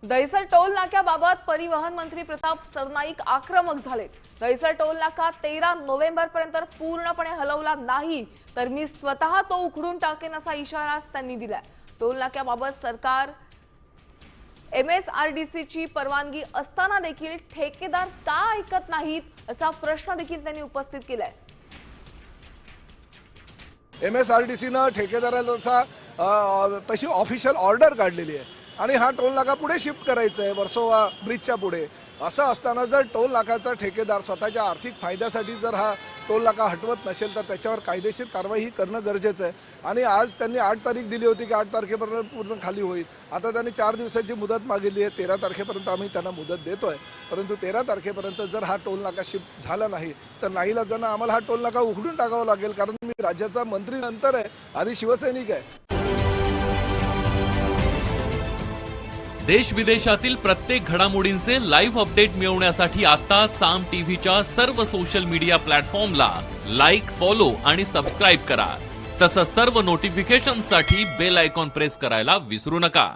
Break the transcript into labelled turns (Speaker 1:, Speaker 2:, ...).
Speaker 1: Dahisar toll नाक्याबाबत परिवहन मंत्री प्रताप सरनाईक आक्रमक झाले। दहिसर टोल नाका 13 नोव्हेंबर पर्यंत पूर्णपणे हलवला नाही तर मी स्वतः तो उखडून टाकेन असा इशारा त्यांनी दिलाय। टोल नाक्याबाबत सरकार MSRDC ची परवानगी असताना देखील ठेकेदार का ऐकत नाहीत असा प्रश्न देखील त्यांनी उपस्थित केलाय।
Speaker 2: MSRDC ने ठेकेदाराला तशी ऑफिशियल ऑर्डर काढलेली आहे आणि हा टोल नाका पुढे शिफ्ट करायचा आहे वर्सोवा ब्रिजच्या पुढे। असं असताना जर टोल नाकाचा ठेकेदार स्वतःच्या आर्थिक फायद्यासाठी जर हा टोल नाका हटवत नसेल तर त्याच्यावर कायदेशीर कारवाई करणं गरजेचं आहे। आणि आज त्यांनी 8 तारीख दिली होती की 8 तारखेपर्यंत पूर्ण खाली होईल। आता त्यांनी 4 दिवसाची मुदत मागितली आहे। 13 तारखेपर्यंत आम्ही त्यांना मुदत देतोय, परंतु 13 तारखेपर्यंत जर हा टोल नाका शिफ्ट झाला नाही तर नाईलाजानं आम्हाला हा टोल नाका उघडून टाकावा लागेल, कारण मी राज्याचा मंत्री नंतर आहे, आधी शिवसैनिक आहे।
Speaker 3: देश विदेशातील प्रत्येक घडामोडींचे लाईव्ह अपडेट मिळवण्यासाठी आता साम टीव्हीच्या सर्व सोशल मीडिया प्लॅटफॉर्मला लाईक, फॉलो आणि सबस्क्राईब करा। तसंच सर्व नोटिफिकेशनसाठी बेल आयकॉन प्रेस करायला विसरू नका।